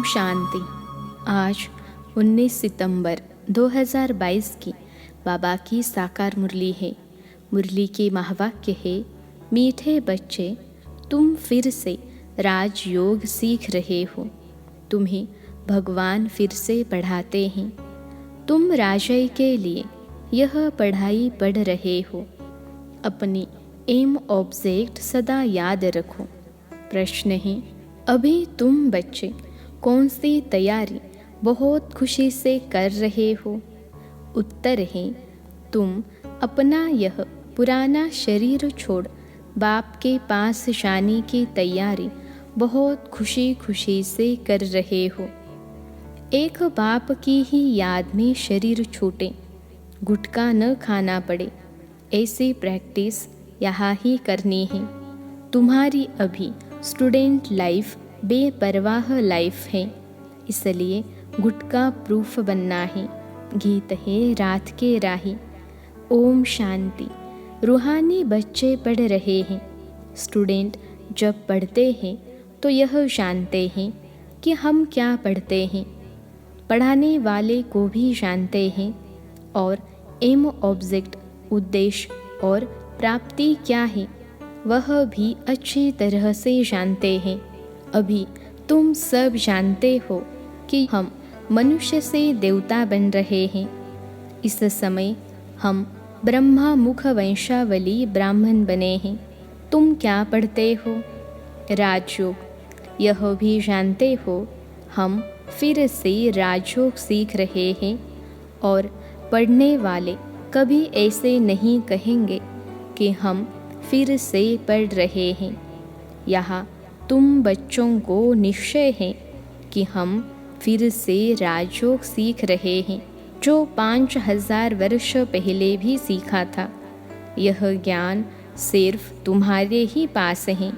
शांति। आज 19 सितंबर 2022 की बाबा की साकार मुरली है। मुरली के महावाक्य है, मीठे बच्चे तुम फिर से राजयोग सीख रहे हो। तुम्हें भगवान फिर से पढ़ाते हैं। तुम राजय के लिए यह पढ़ाई पढ़ रहे हो। अपनी एम ऑब्जेक्ट सदा याद रखो। प्रश्न है, अभी तुम बच्चे कौन सी तैयारी बहुत खुशी से कर रहे हो? उत्तर है, तुम अपना यह पुराना शरीर छोड़ बाप के पास जाने की तैयारी बहुत खुशी खुशी से कर रहे हो। एक बाप की ही याद में शरीर छूटे, गुटखा न खाना पड़े, ऐसी प्रैक्टिस यहाँ ही करनी है। तुम्हारी अभी स्टूडेंट लाइफ बेपरवाह लाइफ है, इसलिए गुटखा प्रूफ बनना है। गीत है रात के राही। ओम शांति। रूहानी बच्चे पढ़ रहे हैं। स्टूडेंट जब पढ़ते हैं तो यह जानते हैं कि हम क्या पढ़ते हैं। पढ़ाने वाले को भी जानते हैं और एम ऑब्जेक्ट उद्देश्य और प्राप्ति क्या है वह भी अच्छी तरह से जानते हैं। अभी तुम सब जानते हो कि हम मनुष्य से देवता बन रहे हैं। इस समय हम ब्रह्मा मुख वंशावली ब्राह्मण बने हैं। तुम क्या पढ़ते हो? राजयोग। यह भी जानते हो हम फिर से राजयोग सीख रहे हैं और पढ़ने वाले कभी ऐसे नहीं कहेंगे कि हम फिर से पढ़ रहे हैं। यहाँ तुम बच्चों को निश्चय है कि हम फिर से राजयोग सीख रहे हैं, जो 5000 वर्ष पहले भी सीखा था। यह ज्ञान सिर्फ तुम्हारे ही पास है।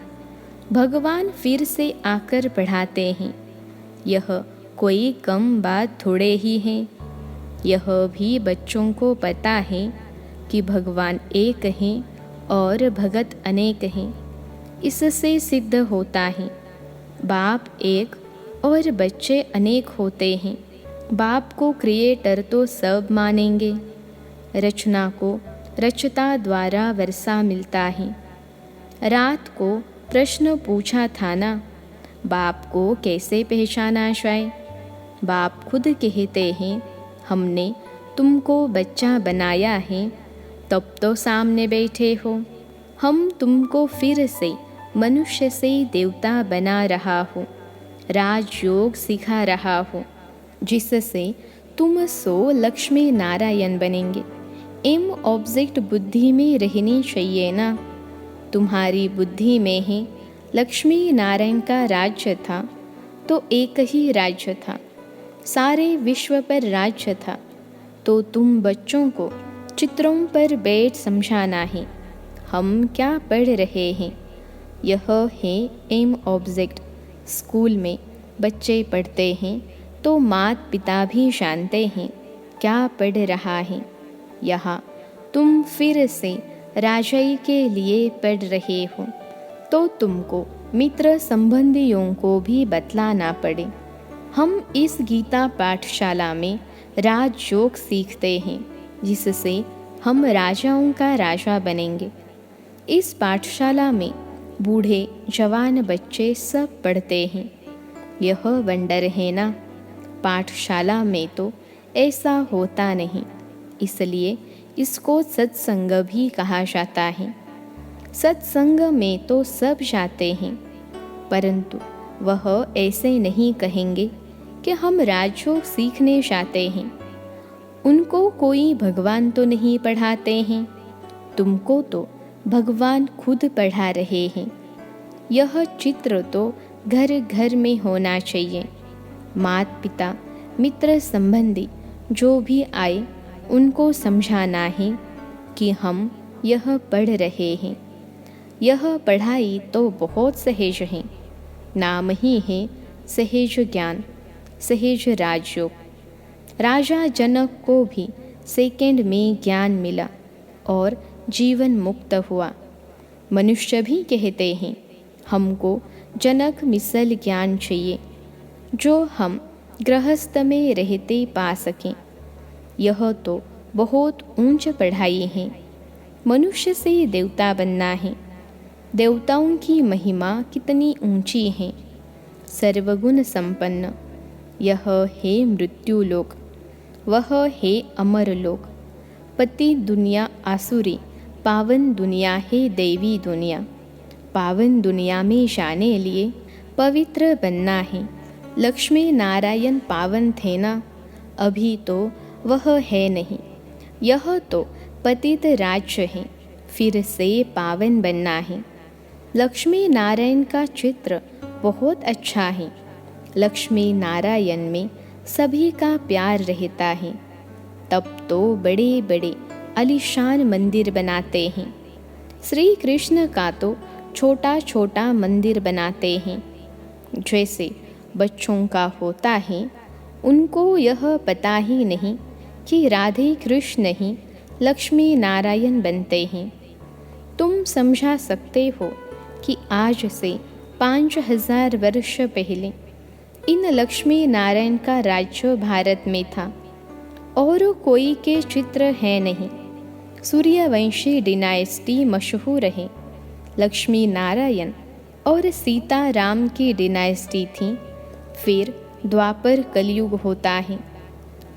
भगवान फिर से आकर पढ़ाते हैं। यह कोई कम बात थोड़े ही है। यह भी बच्चों को पता है कि भगवान एक हैं और भगत अनेक हैं। इससे सिद्ध होता है बाप एक और बच्चे अनेक होते हैं। बाप को क्रिएटर तो सब मानेंगे। रचना को रचता द्वारा वर्षा मिलता है। रात को प्रश्न पूछा था ना, बाप को कैसे पहचाना जाए? बाप खुद कहते हैं, हमने तुमको बच्चा बनाया है, तब तो सामने बैठे हो। हम तुमको फिर से मनुष्य से देवता बना रहा हूँ, राजयोग सिखा रहा हूँ, जिससे तुम सो लक्ष्मी नारायण बनेंगे। एम ऑब्जेक्ट बुद्धि में रहनी चाहिए ना। तुम्हारी बुद्धि में ही लक्ष्मी नारायण का राज्य था, तो एक ही राज्य था, सारे विश्व पर राज्य था। तो तुम बच्चों को चित्रों पर बैठ समझाना है हम क्या पढ़ रहे हैं। यह है एम ऑब्जेक्ट। स्कूल में बच्चे पढ़ते हैं तो माता पिता भी जानते हैं क्या पढ़ रहा है। यहाँ तुम फिर से राजय के लिए पढ़ रहे हो, तो तुमको मित्र संबंधियों को भी बतलाना पड़े। हम इस गीता पाठशाला में राजयोग सीखते हैं, जिससे हम राजाओं का राजा बनेंगे। इस पाठशाला में बूढ़े जवान बच्चे सब पढ़ते हैं। यह वंडर है ना। पाठशाला में तो ऐसा होता नहीं, इसलिए इसको सत्संग भी कहा जाता है। सत्संग में तो सब जाते हैं, परंतु वह ऐसे नहीं कहेंगे कि हम राजयोग सीखने जाते हैं। उनको कोई भगवान तो नहीं पढ़ाते हैं, तुमको तो भगवान खुद पढ़ा रहे हैं। यह चित्र तो घर घर में होना चाहिए। माता पिता मित्र संबंधी जो भी आए उनको समझाना है कि हम यह पढ़ रहे हैं। यह पढ़ाई तो बहुत सहज है। नाम ही है सहज ज्ञान, सहज राजयोग। राजा जनक को भी सेकंड में ज्ञान मिला और जीवन मुक्त हुआ। मनुष्य भी कहते हैं हमको जनक मिसल ज्ञान चाहिए। जो हम गृहस्थ में रहते पा सकें। यह तो बहुत ऊंच पढ़ाई है। मनुष्य से देवता बनना है। देवताओं की महिमा कितनी ऊंची है। सर्वगुण संपन्न यह है मृत्युलोक, वह है अमरलोक। पति दुनिया आसुरी, पावन दुनिया है दैवी दुनिया। पावन दुनिया में जाने लिए पवित्र बनना है। लक्ष्मी नारायण पावन थे ना, अभी तो वह है नहीं। यह तो पतित राज्य है, फिर से पावन बनना है। लक्ष्मी नारायण का चित्र बहुत अच्छा है। लक्ष्मी नारायण में सभी का प्यार रहता है। तब तो बड़े बड़े आलीशान मंदिर बनाते हैं। श्री कृष्ण का तो छोटा छोटा मंदिर बनाते हैं। जैसे बच्चों का होता है, उनको यह पता ही नहीं कि राधे कृष्ण ही लक्ष्मी नारायण बनते हैं। तुम समझा सकते हो कि आज से 5000 वर्ष पहले इन लक्ष्मी नारायण का राज्य भारत में था और कोई के चित्र है नहीं। सूर्यवंशी डिनाइस्टी मशहूर है। लक्ष्मी नारायण और सीता राम की डिनाइस्टी थी। फिर द्वापर कलयुग होता है।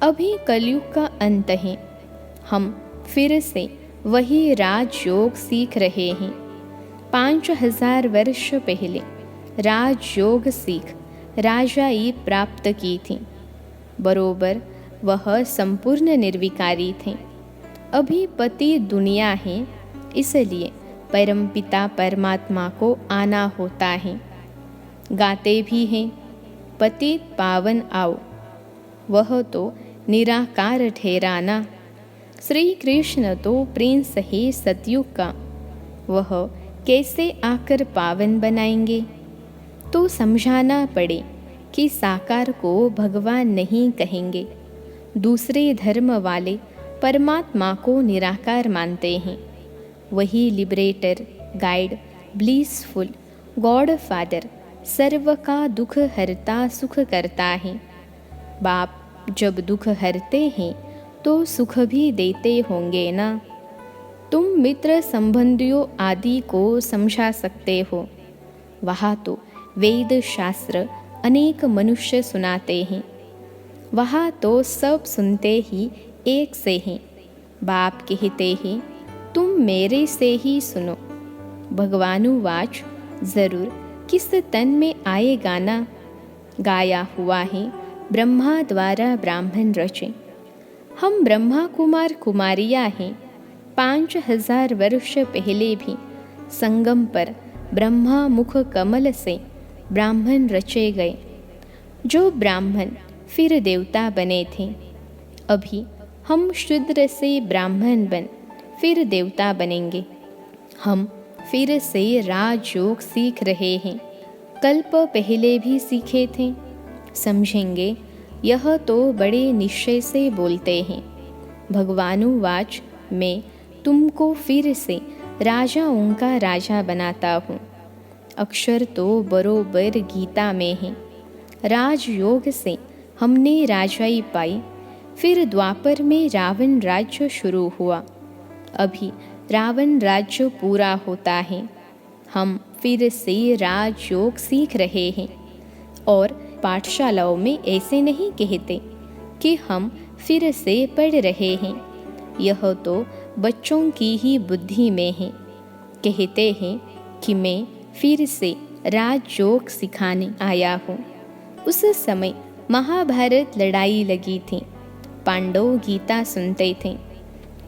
अभी कलयुग का अंत है। हम फिर से वही राजयोग सीख रहे हैं। 5000 वर्ष पहले राजयोग सीख राजाई प्राप्त की थी। बरोबर वह संपूर्ण निर्विकारी थे। अभी पति दुनिया है, इसलिए परमपिता परमात्मा को आना होता है। गाते भी हैं, पतित पावन आओ, वह तो निराकार ठहराना। श्री कृष्ण तो प्रिंस है सतयुग का, वह कैसे आकर पावन बनाएंगे। तो समझाना पड़े कि साकार को भगवान नहीं कहेंगे। दूसरे धर्म वाले परमात्मा को निराकार मानते हैं। वही liberator, guide, blissful, god father, सर्व का दुख हरता सुख करता है। बाप जब दुख हरते हैं तो सुख भी देते होंगे ना। तुम मित्र संबंधियों आदि को समझा सकते हो। वहाँ तो वेद शास्त्र अनेक मनुष्य सुनाते हैं। वहाँ तो सब सुनते ही एक से हैं। बाप कहते हैं, तुम मेरे से ही सुनो। भगवानुवाच, जरूर किस तन में आएगा ना। गाया हुआ है, ब्रह्मा द्वारा ब्राह्मण रचे। हम ब्रह्मा कुमार कुमारियाँ हैं। 5000 वर्ष पहले भी संगम पर ब्रह्मा मुख कमल से ब्राह्मण रचे गए। जो ब्राह्मण फिर देवता बने थे। अभी हम शूद्र से ब्राह्मण बन फिर देवता बनेंगे। हम फिर से राजयोग सीख रहे हैं। कल्प पहले भी सीखे थे। समझेंगे, यह तो बड़े निश्चय से बोलते हैं। भगवानुवाच, मैं तुमको फिर से राजाओं का राजा बनाता हूँ। अक्षर तो बरोबर गीता में है। राजयोग से हमने राजाई पाई। फिर द्वापर में रावण राज्य शुरू हुआ। अभी रावण राज्य पूरा होता है। हम फिर से राजयोग सीख रहे हैं। और पाठशालाओं में ऐसे नहीं कहते कि हम फिर से पढ़ रहे हैं। यह तो बच्चों की ही बुद्धि में है। कहते हैं कि मैं फिर से राजयोग सिखाने आया हूँ। उस समय महाभारत लड़ाई लगी थी। पांडव गीता सुनते थे।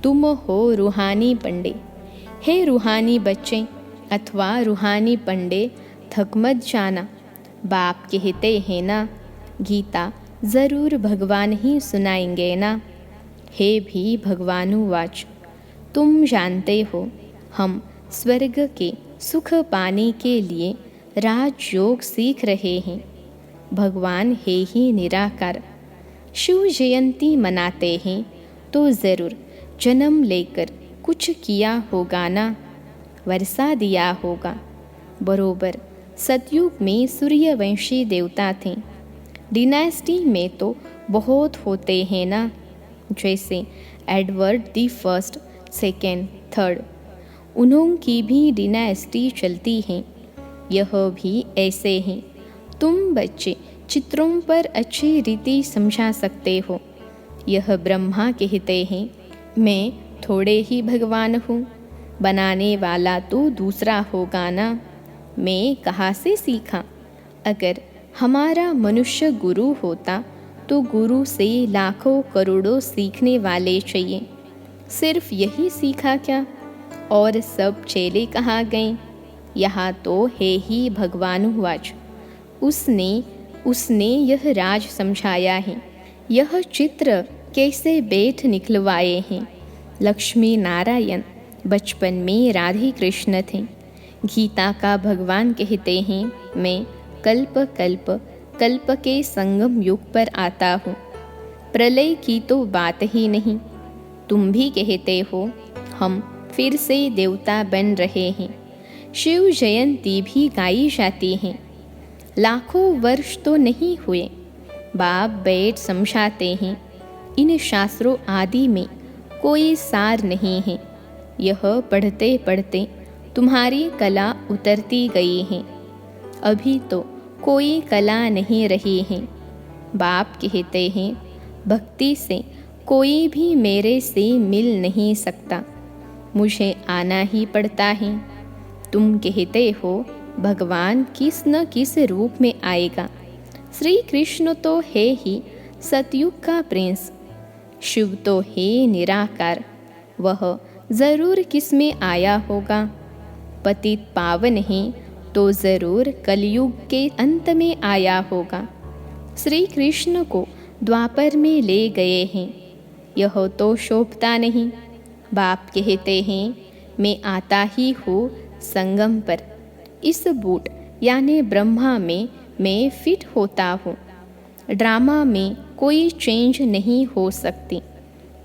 तुम हो रूहानी पंडे। हे रूहानी बच्चे अथवा रूहानी पंडे, थक मत जाना। बाप कहते हैं ना, गीता जरूर भगवान ही सुनाएंगे ना। हे भी भगवानुवाच, तुम जानते हो हम स्वर्ग के सुख पाने के लिए राजयोग सीख रहे हैं। भगवान है ही निराकार। शिव जयंती मनाते हैं तो ज़रूर जन्म लेकर कुछ किया होगा ना। वर्षा दिया होगा। बरोबर सतयुग में सूर्यवंशी देवता थे। डिनास्टी में तो बहुत होते हैं ना, जैसे Edward the first, second, third, उन्होंने भी डिनास्टी चलती है। यह भी ऐसे हैं। तुम बच्चे चित्रों पर अच्छी रीति समझा सकते हो। यह ब्रह्मा कहते हैं, मैं थोड़े ही भगवान हूँ, बनाने वाला तो दूसरा होगा ना। मैं कहाँ से सीखा? अगर हमारा मनुष्य गुरु होता तो गुरु से लाखों करोड़ों सीखने वाले चाहिए। सिर्फ यही सीखा क्या? और सब चेले कहाँ गए? यहाँ तो है ही भगवानुवाच। उसने यह राज समझाया है। यह चित्र कैसे बैठ निकलवाए हैं। लक्ष्मी नारायण बचपन में राधे कृष्ण थे। गीता का भगवान कहते हैं, मैं कल्प कल्प कल्प के संगम युग पर आता हूँ। प्रलय की तो बात ही नहीं। तुम भी कहते हो, हम फिर से देवता बन रहे हैं। शिव जयंती भी गाई जाती है। लाखों वर्ष तो नहीं हुए, बाप बैठ समझाते हैं। इन शास्त्रों आदि में कोई सार नहीं है। यह पढ़ते पढ़ते तुम्हारी कला उतरती गई है। अभी तो कोई कला नहीं रही है। बाप कहते हैं, भक्ति से कोई भी मेरे से मिल नहीं सकता, मुझे आना ही पड़ता है। तुम कहते हो भगवान किस न किस रूप में आएगा। श्री कृष्ण तो है ही सतयुग का प्रिंस। शिव तो है निराकार, वह जरूर किस में आया होगा। पतित पावन है तो जरूर कलयुग के अंत में आया होगा। श्री कृष्ण को द्वापर में ले गए हैं, यह तो शोभता नहीं। बाप कहते हैं, मैं आता ही हूँ संगम पर। इस बूट यानी ब्रह्मा में मैं फिट होता हूँ। ड्रामा में कोई चेंज नहीं हो सकती।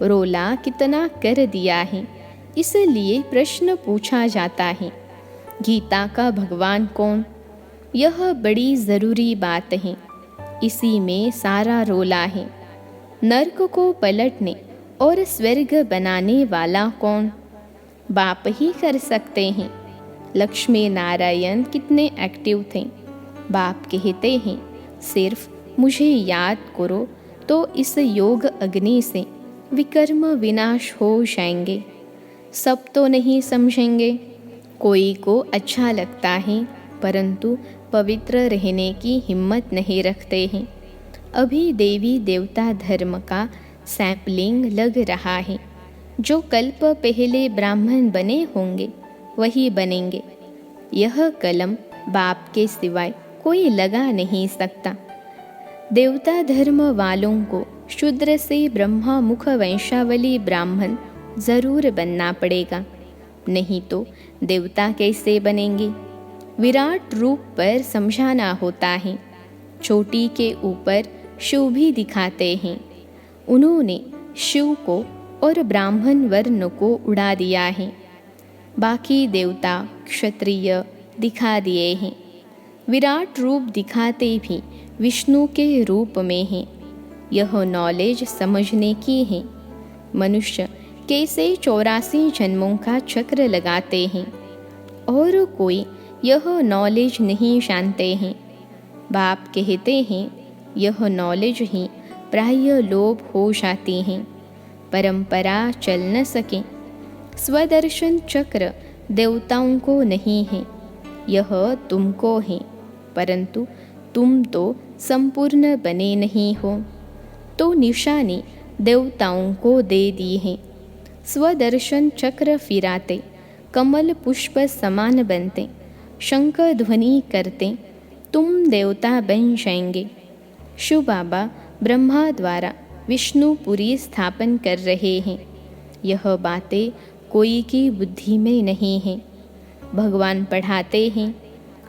रोला कितना कर दिया है, इसलिए प्रश्न पूछा जाता है, गीता का भगवान कौन? यह बड़ी ज़रूरी बात है। इसी में सारा रोला है। नर्क को पलटने और स्वर्ग बनाने वाला कौन? बाप ही कर सकते हैं। लक्ष्मी नारायण कितने एक्टिव थे। बाप कहते हैं, सिर्फ मुझे याद करो तो इस योग अग्नि से विकर्म विनाश हो जाएंगे। सब तो नहीं समझेंगे। कोई को अच्छा लगता है, परंतु पवित्र रहने की हिम्मत नहीं रखते हैं। अभी देवी देवता धर्म का सैंपलिंग लग रहा है। जो कल्प पहले ब्राह्मण बने होंगे वही बनेंगे। यह कलम बाप के सिवाय कोई लगा नहीं सकता। देवता धर्म वालों को शूद्र से ब्रह्मा मुख वंशावली ब्राह्मण जरूर बनना पड़ेगा, नहीं तो देवता कैसे बनेंगे? विराट रूप पर समझाना होता है। चोटी के ऊपर शिव भी दिखाते हैं। उन्होंने शिव को और ब्राह्मण वर्ण को उड़ा दिया है। बाकी देवता क्षत्रिय दिखा दिए हैं। विराट रूप दिखाते भी विष्णु के रूप में हैं। यह नॉलेज समझने की है। मनुष्य कैसे 84 जन्मों का चक्र लगाते हैं और कोई यह नॉलेज नहीं जानते हैं। बाप कहते हैं, यह नॉलेज ही प्राय लोभ हो जाती हैं, परंपरा चल न सके। स्वदर्शन चक्र देवताओं को नहीं है, यह तुमको है, परंतु तुम तो संपूर्ण बने नहीं हो, तो निशानी देवताओं को दे दी है। स्वदर्शन चक्र फिराते कमल पुष्प समान बनते, शंख ध्वनि करते तुम देवता बन जाएंगे। शिव बाबा ब्रह्मा द्वारा विष्णुपुरी स्थापन कर रहे हैं। यह बातें कोई की बुद्धि में नहीं है। भगवान पढ़ाते हैं,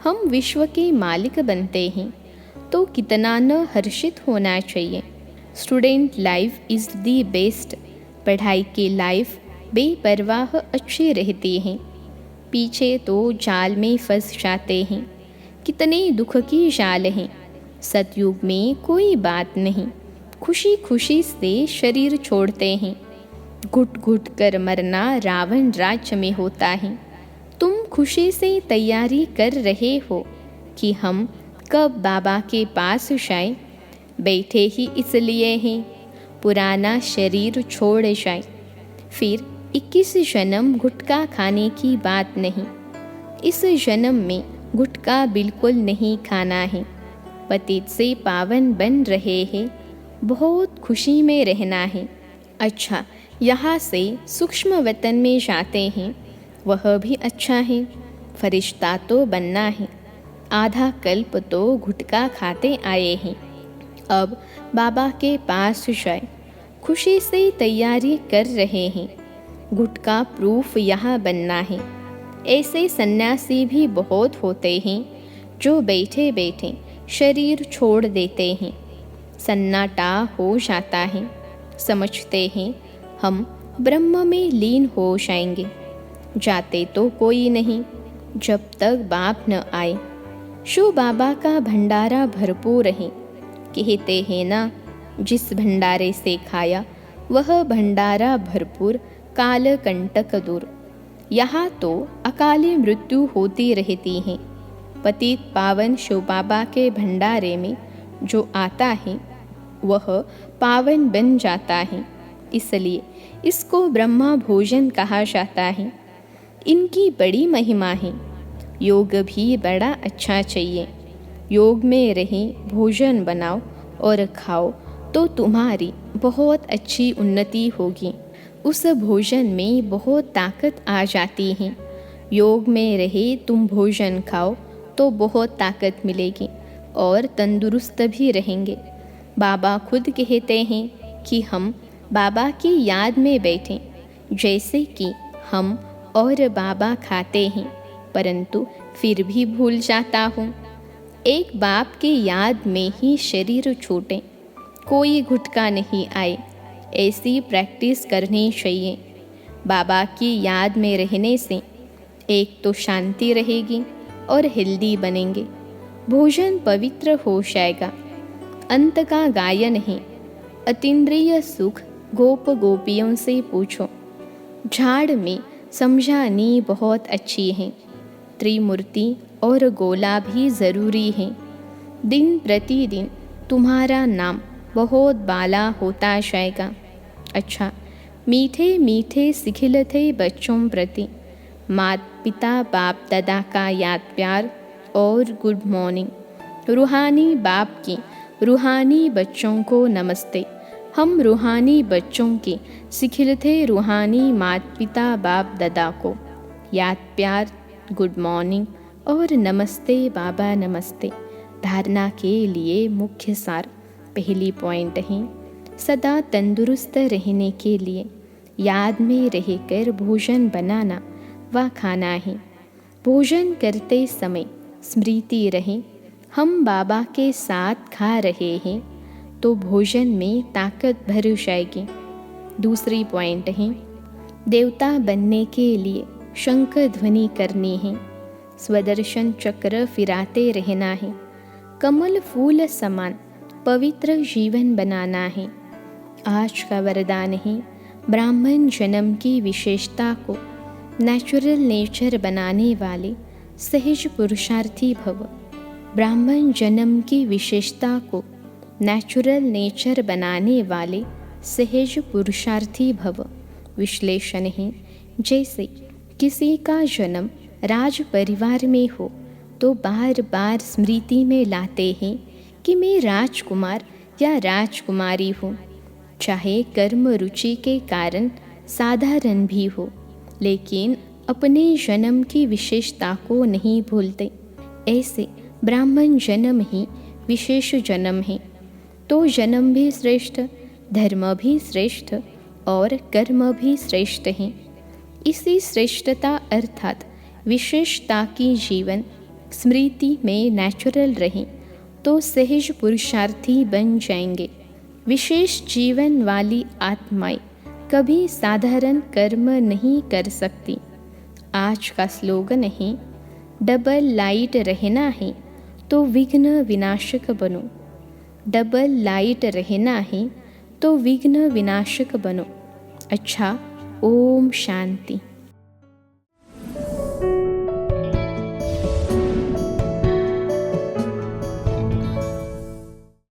हम विश्व के मालिक बनते हैं, तो कितना न हर्षित होना चाहिए। Student life is the best. पढ़ाई की लाइफ बेपरवाह अच्छी रहती है। पीछे तो जाल में फंस जाते हैं। कितने दुख की जाल हैं। सतयुग में कोई बात नहीं, खुशी खुशी से शरीर छोड़ते हैं। घुट घुट कर मरना रावण राज्य में होता है। तुम खुशी से तैयारी कर रहे हो कि हम कब बाबा के पास जाए। बैठे ही इसलिए हैं पुराना शरीर छोड़ जाए। फिर 21 जन्म गुटखा खाने की बात नहीं। इस जन्म में गुटखा बिल्कुल नहीं खाना है। पतित से पावन बन रहे हैं, बहुत खुशी में रहना है। अच्छा, यहाँ से सूक्ष्म वतन में जाते हैं, वह भी अच्छा है। फरिश्ता तो बनना है। आधा कल्प तो गुटखा खाते आए हैं, अब बाबा के पास जाए। खुशी से तैयारी कर रहे हैं। गुटखा प्रूफ यहाँ बनना है। ऐसे सन्यासी भी बहुत होते हैं जो बैठे बैठे शरीर छोड़ देते हैं। सन्नाटा हो जाता है। समझते हैं हम ब्रह्म में लीन हो जाएंगे। जाते तो कोई नहीं जब तक बाप न आए। शो बाबा का भंडारा भरपूर है। कहते हैं ना, जिस भंडारे से खाया वह भंडारा भरपूर, काल कंटक दूर। यहाँ तो अकाली मृत्यु होती रहती है। पतित पावन शो बाबा के भंडारे में जो आता है वह पावन बन जाता है। इसलिए इसको ब्रह्मा भोजन कहा जाता है। इनकी बड़ी महिमा है। योग भी बड़ा अच्छा चाहिए। योग में रहें, भोजन बनाओ और खाओ तो तुम्हारी बहुत अच्छी उन्नति होगी। उस भोजन में बहुत ताकत आ जाती है। योग में रहे तुम भोजन खाओ तो बहुत ताकत मिलेगी और तंदुरुस्त भी रहेंगे। बाबा खुद कहते हैं कि हम बाबा की याद में बैठें। जैसे कि हम और बाबा खाते हैं, परंतु फिर भी भूल जाता हूँ। एक बाप की याद में ही शरीर छूटे, कोई गुटखा नहीं आए। ऐसी प्रैक्टिस करनी चाहिए। बाबा की याद में रहने से एक तो शांति रहेगी और हेल्दी बनेंगे। भोजन पवित्र हो जाएगा। अंत का गायन है, अतीन्द्रिय सुख गोप गोपियों से पूछो। झाड़ में समझानी बहुत अच्छी है। त्रिमूर्ति और गोला भी ज़रूरी है। दिन प्रतिदिन तुम्हारा नाम बहुत बाला होता जाएगा। अच्छा, मीठे मीठे सिखिलते बच्चों प्रति माता पिता बाप दादा का याद प्यार और गुड मॉर्निंग। रूहानी बाप की रूहानी बच्चों को नमस्ते। हम रूहानी बच्चों के सिखिलते रूहानी माता पिता बाप दादा को याद प्यार, गुड मॉर्निंग और नमस्ते बाबा नमस्ते। धारणा के लिए मुख्य सार पहली पॉइंट है, सदा तंदुरुस्त रहने के लिए याद में रहकर भोजन बनाना व खाना है। भोजन करते समय स्मृति रहे हम बाबा के साथ खा रहे हैं तो भोजन में ताकत भर जाएगी। दूसरी पॉइंट है, देवता बनने के लिए शंख ध्वनि करनी है। स्वदर्शन चक्र फिराते रहना है। कमल फूल समान पवित्र जीवन बनाना है। आज का वरदान है, ब्राह्मण जन्म की विशेषता को नेचुरल नेचर बनाने वाले सहज पुरुषार्थी भव। ब्राह्मण जन्म की विशेषता को नेचुरल नेचर बनाने वाले सहज पुरुषार्थी भव। विश्लेषण है, जैसे किसी का जन्म राज परिवार में हो तो बार बार स्मृति में लाते हैं कि मैं राजकुमार या राजकुमारी हूँ, चाहे कर्म रुचि के कारण साधारण भी हो, लेकिन अपने जन्म की विशेषता को नहीं भूलते। ऐसे ब्राह्मण जन्म ही विशेष जन्म है। तो जन्म भी श्रेष्ठ, धर्म भी श्रेष्ठ और कर्म भी श्रेष्ठ हैं। इसी श्रेष्ठता अर्थात विशेषता की जीवन स्मृति में नेचुरल रहे तो सहज पुरुषार्थी बन जाएंगे। विशेष जीवन वाली आत्माएं कभी साधारण कर्म नहीं कर सकती। आज का स्लोगन है, डबल लाइट रहना है तो विघ्न विनाशक बनो। डबल लाइट रहना है तो विघ्न विनाशक बनो। अच्छा, ओम शांति।